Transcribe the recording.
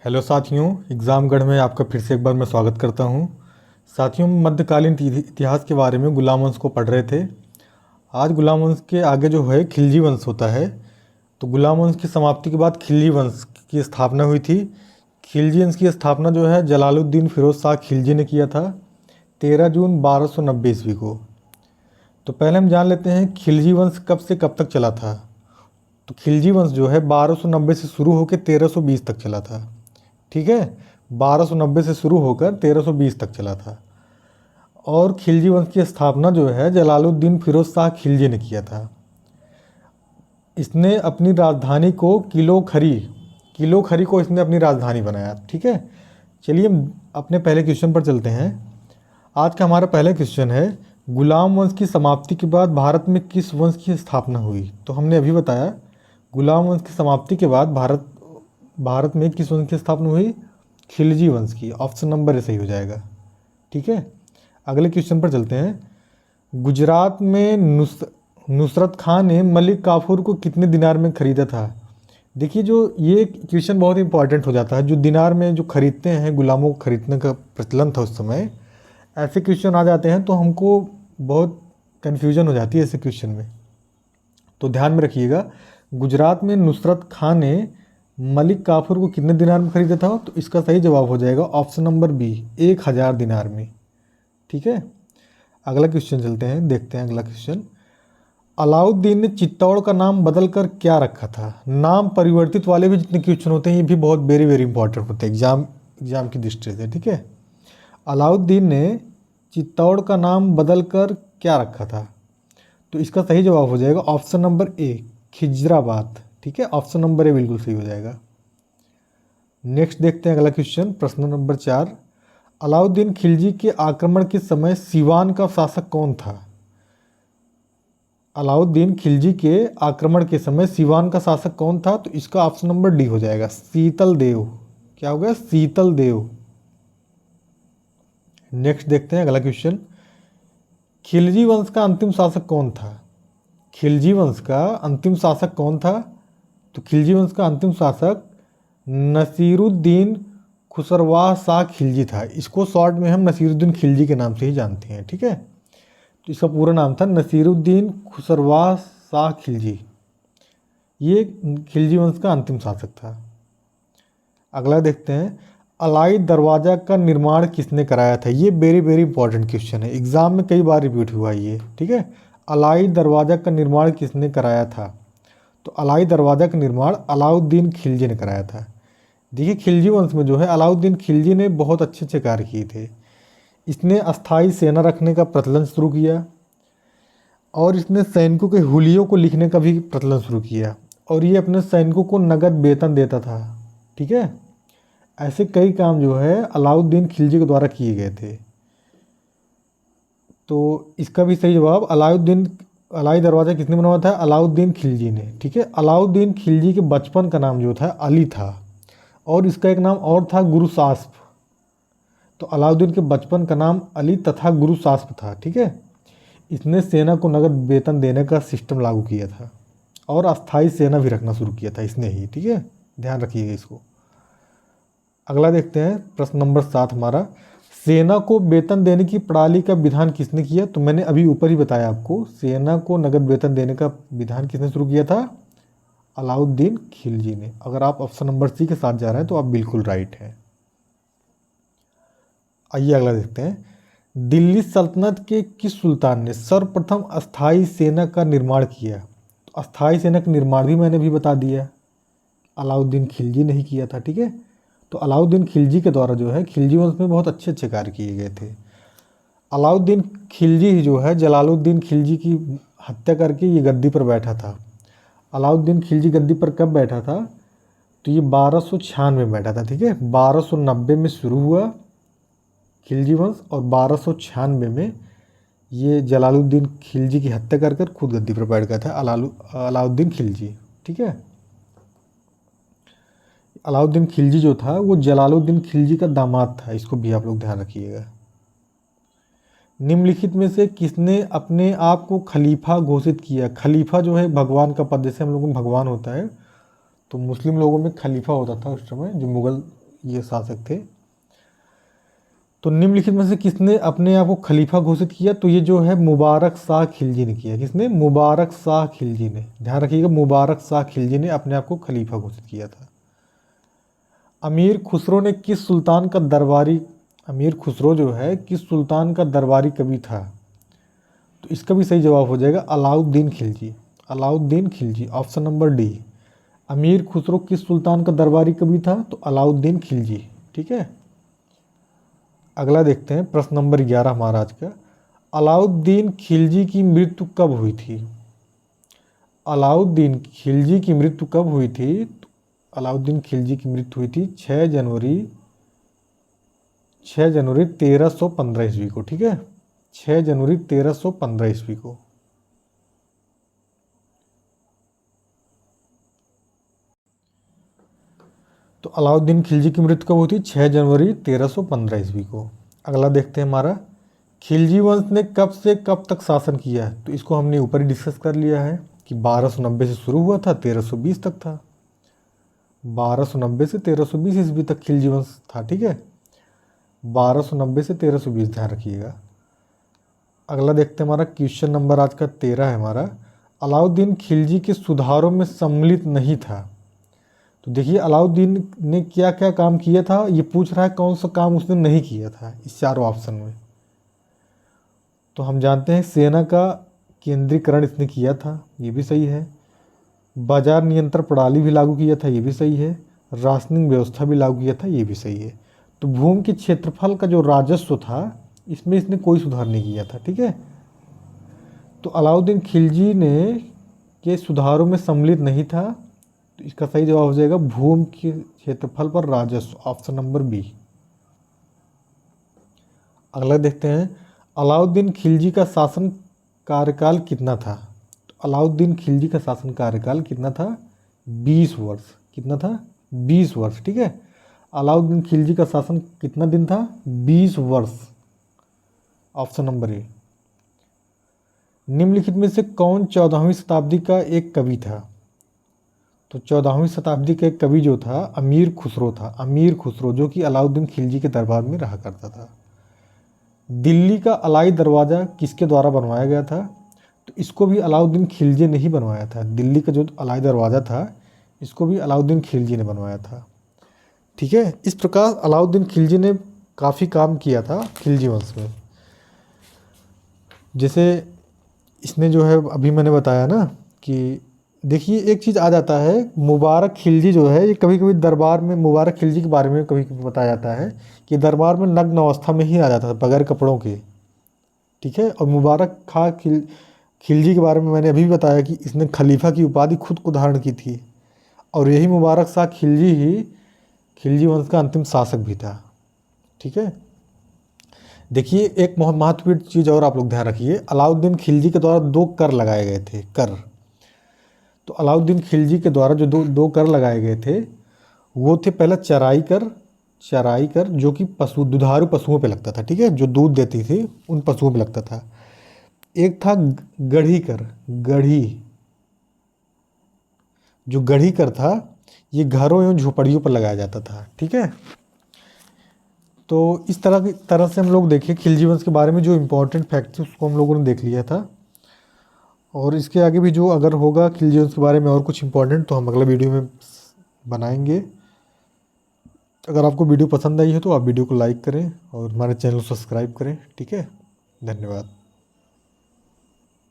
Hello साथियों, एग्ज़ामगढ़ में आपका फिर से एक बार मैं स्वागत करता हूं। साथियों, मध्यकालीन इतिहास के बारे में गुलाम वंश को पढ़ रहे थे। आज गुलाम वंश के आगे जो है खिलजी वंश होता है। तो गुलाम वंश की समाप्ति के बाद खिलजी वंश की स्थापना हुई थी। खिलजी वंश की स्थापना जो है जलालुद्दीन फिरोज शाह खिलजी ने किया था 13 जून 1290 ईस्वी को। तो पहले हम जान लेते हैं खिलजी वंश कब से कब तक चला था। तो खिलजी वंश जो है 1290 से शुरू होकर 1320 तक चला था। ठीक है, 1290 से शुरू होकर 1320 तक चला था। और खिलजी वंश की स्थापना जो है जलालुद्दीन फिरोज शाह खिलजी ने किया था। इसने अपनी राजधानी को किलो खरी को इसने अपनी राजधानी बनाया। ठीक है, चलिए हम अपने पहले क्वेश्चन पर चलते हैं। आज का हमारा पहला क्वेश्चन है, गुलाम वंश की समाप्ति के बाद भारत में किस वंश की स्थापना हुई। तो हमने अभी बताया गुलाम वंश की समाप्ति के बाद भारत में किस वंश की स्थापना हुई, खिलजी वंश की। ऑप्शन नंबर ए सही हो जाएगा। ठीक है, अगले क्वेश्चन पर चलते हैं। गुजरात में नुसरत खान ने मलिक काफूर को कितने दिनार में खरीदा था। देखिए, जो ये क्वेश्चन बहुत इंपॉर्टेंट हो जाता है। जो दिनार में जो खरीदते हैं, गुलामों को खरीदने का प्रचलन था उस समय, ऐसे क्वेश्चन आ जाते हैं तो हमको बहुत कन्फ्यूजन हो जाती है ऐसे क्वेश्चन में। तो ध्यान में रखिएगा, गुजरात में नुसरत खान ने मलिक काफूर को कितने दिनार में खरीदा था। तो इसका सही जवाब हो जाएगा ऑप्शन नंबर बी, 1000 दिनार में। ठीक है, अगला क्वेश्चन चलते हैं, देखते हैं अगला क्वेश्चन। अलाउद्दीन ने चित्तौड़ का नाम बदलकर क्या रखा था। नाम परिवर्तित वाले भी जितने क्वेश्चन होते हैं ये भी बहुत वेरी वेरी इंपॉर्टेंट होते हैं एग्जाम की दृष्टि से। ठीक है, अलाउद्दीन ने चित्तौड़ का नाम बदलकर क्या रखा था। तो इसका सही जवाब हो जाएगा ऑप्शन नंबर ए, खिजराबाद। ठीक है, ऑप्शन नंबर ए बिल्कुल सही हो जाएगा। नेक्स्ट देखते हैं अगला क्वेश्चन, प्रश्न नंबर 4। अलाउद्दीन खिलजी के आक्रमण के समय सीवान का शासक कौन था। अलाउद्दीन खिलजी के आक्रमण के समय सीवान का शासक कौन था। तो इसका ऑप्शन नंबर डी हो जाएगा, शीतल देव। क्या हो गया, शीतल देव। नेक्स्ट देखते हैं अगला क्वेश्चन। खिलजी वंश का अंतिम शासक कौन था। खिलजी वंश का अंतिम शासक कौन था। तो खिलजी वंश का अंतिम शासक नसीरुद्दीन खुसरवाह शाह खिलजी था। इसको शॉर्ट में हम नसीरुद्दीन खिलजी के नाम से ही जानते हैं। ठीक है, तो इसका पूरा नाम था नसीरुद्दीन खुसरवाह शाह खिलजी। ये खिलजी वंश का अंतिम शासक था। अगला देखते हैं, अलाई दरवाज़ा का निर्माण किसने कराया था। ये वेरी वेरी इंपॉर्टेंट क्वेश्चन है, एग्जाम में कई बार रिपीट हुआ ये। ठीक है, अलाई दरवाज़ा का निर्माण किसने कराया था। तो अलाई दरवाज़ा का निर्माण अलाउद्दीन खिलजी ने कराया था। देखिए, खिलजी वंश में जो है अलाउद्दीन खिलजी ने बहुत अच्छे अच्छे कार्य किए थे। इसने अस्थाई सेना रखने का प्रचलन शुरू किया और इसने सैनिकों के हुलियों को लिखने का भी प्रचलन शुरू किया और ये अपने सैनिकों को नगद वेतन देता था। ठीक है, ऐसे कई काम जो है अलाउद्दीन खिलजी के द्वारा किए गए थे। तो इसका भी सही जवाब अलाई दरवाज़ा किसने बनवाया था, अलाउद्दीन खिलजी ने। ठीक है, अलाउद्दीन खिलजी के बचपन का नाम जो था अली था और इसका एक नाम और था गुरुसास्प। तो अलाउद्दीन के बचपन का नाम अली तथा गुरुसास्प था। ठीक है, इसने सेना को नगद वेतन देने का सिस्टम लागू किया था और अस्थाई सेना भी रखना शुरू किया था इसने ही। ठीक है, ध्यान रखिएगा इसको। अगला देखते हैं, प्रश्न नंबर 7 हमारा, सेना को वेतन देने की प्रणाली का विधान किसने किया। तो मैंने अभी ऊपर ही बताया आपको, सेना को नगद वेतन देने का विधान किसने शुरू किया था, अलाउद्दीन खिलजी ने। अगर आप ऑप्शन नंबर सी के साथ जा रहे हैं तो आप बिल्कुल राइट हैं। आइए अगला देखते हैं, दिल्ली सल्तनत के किस सुल्तान ने सर्वप्रथम अस्थाई सेना का निर्माण किया। तो अस्थाई सेना का निर्माण भी मैंने भी बता दिया, अलाउद्दीन खिलजी ने ही किया था। ठीक है, तो अलाउद्दीन खिलजी के द्वारा जो है खिलजी वंश में बहुत अच्छे अच्छे कार्य किए गए थे। अलाउद्दीन खिलजी ही जो है जलालुद्दीन खिलजी की हत्या करके ये गद्दी पर बैठा था। अलाउद्दीन खिलजी गद्दी पर कब बैठा था, तो ये 1296 में बैठा था। ठीक है, 1290 में शुरू हुआ खिलजी वंश और 1296 में ये जलालुद्दीन खिलजी की हत्या कर कर खुद गद्दी पर बैठ गया था अलाउद्दीन खिलजी। ठीक है, अलाउद्दीन खिलजी जो था वो जलालुद्दीन खिलजी का दामाद था, इसको भी आप लोग ध्यान रखिएगा। निम्नलिखित में से किसने अपने आप को खलीफा घोषित किया। खलीफा जो है भगवान का पद, जैसे हम लोगों में भगवान होता है तो मुस्लिम लोगों में खलीफा होता था उस समय, जो मुगल ये शासक थे। तो निम्नलिखित में से किसने अपने आप को खलीफा घोषित किया? तो ये जो है मुबारक शाह खिलजी ने किया। किसने? मुबारक शाह खिलजी ने। ध्यान रखिएगा, मुबारक शाह खिलजी ने अपने आप को खलीफा घोषित किया था। अमीर खुसरो ने किस सुल्तान का दरबारी, अमीर खुसरो जो है किस सुल्तान का दरबारी कवि था? तो इसका भी सही जवाब हो जाएगा Alauddin Khilji. Alauddin Khilji, option number D. अमीर खुसरो किस सुल्तान का दरबारी कवि था? तो अलाउद्दीन खिलजी। ठीक है, अगला देखते हैं प्रश्न नंबर 11 हमारा आज का। अलाउद्दीन खिलजी की मृत्यु कब हुई थी? अलाउद्दीन खिलजी की मृत्यु कब हुई थी? तो अलाउद्दीन खिलजी की मृत्यु हुई थी 6 जनवरी 1315 ईस्वी को। ठीक है, 6 जनवरी 1315 ईस्वी को। तो अलाउद्दीन खिलजी की मृत्यु कब हुई थी? 6 जनवरी 1315 ईस्वी को। अगला देखते हैं हमारा, खिलजी वंश ने कब से कब तक शासन किया है? तो इसको हमने ऊपर ही डिस्कस कर लिया है कि 1290 से शुरू हुआ था, 1320 तक था। 1290 से 1320 ईस्वी तक खिलजी वंश था। ठीक है, 1290 से 1320, ध्यान रखिएगा। अगला देखते हैं हमारा क्वेश्चन नंबर आज का 13 है हमारा। अलाउद्दीन खिलजी के सुधारों में सम्मिलित नहीं था। तो देखिए अलाउद्दीन ने क्या क्या काम किया था, ये पूछ रहा है कौन सा काम उसने नहीं किया था इस चारों ऑप्शन में। तो हम जानते हैं सेना का केंद्रीकरण इसने किया था, ये भी सही है। बाजार नियंत्रण प्रणाली भी लागू किया था, ये भी सही है। राशनिंग व्यवस्था भी लागू किया था, ये भी सही है। तो भूमि के क्षेत्रफल का जो राजस्व था इसमें इसने कोई सुधार नहीं किया था। ठीक है, तो अलाउद्दीन खिलजी ने के सुधारों में सम्मिलित नहीं था। तो इसका सही जवाब हो जाएगा भूमि के क्षेत्रफल पर राजस्व, ऑप्शन नंबर बी। अगला देखते हैं, अलाउद्दीन खिलजी का शासन कार्यकाल कितना था? तो अलाउद्दीन खिलजी का शासन कार्यकाल कितना था? 20 वर्ष। कितना था? 20 वर्ष। ठीक है, अलाउद्दीन खिलजी का शासन कितना दिन था? 20 वर्ष, ऑप्शन नंबर ए। निम्नलिखित में से कौन 14वीं शताब्दी का एक कवि था? तो 14वीं शताब्दी का एक कवि जो था अमीर खुसरो था। अमीर खुसरो जो कि अलाउद्दीन खिलजी के दरबार में रहा करता था। दिल्ली का अलाई दरवाज़ा किसके द्वारा बनवाया गया था? तो इसको भी अलाउद्दीन खिलजी ने ही बनवाया था। दिल्ली का जो अलाई दरवाज़ा था इसको भी अलाउद्दीन खिलजी ने बनवाया था। ठीक है, इस प्रकार अलाउद्दीन खिलजी ने काफ़ी काम किया था खिलजी वंश में। जैसे इसने जो है अभी मैंने बताया ना कि देखिए एक चीज़ आ जाता है, मुबारक खिलजी जो है ये कभी कभी दरबार में, मुबारक खिलजी के बारे में कभी कभी बताया जाता है कि दरबार में नग्न अवस्था में ही आ जाता था बगैर कपड़ों के। ठीक है, और मुबारक खां खिलजी के बारे में मैंने अभी भी बताया कि इसने खलीफा की उपाधि खुद को धारण की थी, और यही मुबारक शाह खिलजी ही खिलजी वंश का अंतिम शासक भी था। ठीक है, देखिए एक महत्वपूर्ण चीज़ और आप लोग ध्यान रखिए, अलाउद्दीन खिलजी के द्वारा 2 कर लगाए गए थे, कर। तो अलाउद्दीन खिलजी के द्वारा जो दो कर लगाए गए थे वो थे, पहला चराई कर जो कि दुधारू पशुओं पे लगता था। ठीक है, जो दूध देती थी उन पशुओं पे लगता था। एक था गढ़ी कर, जो गढ़ी कर था ये घरों एवं झोपड़ियों पर लगाया जाता था। ठीक है, तो इस तरह से हम लोग देखिए खिलजी वंश के बारे में जो इम्पोर्टेंट फैक्ट थे उसको हम लोगों ने देख लिया था। और इसके आगे भी जो अगर होगा खिलजी वंश के बारे में और कुछ इम्पोर्टेंट तो हम अगला वीडियो में बनाएंगे। अगर आपको वीडियो पसंद आई है तो आप वीडियो को लाइक करें और हमारे चैनल को सब्सक्राइब करें। ठीक है, धन्यवाद।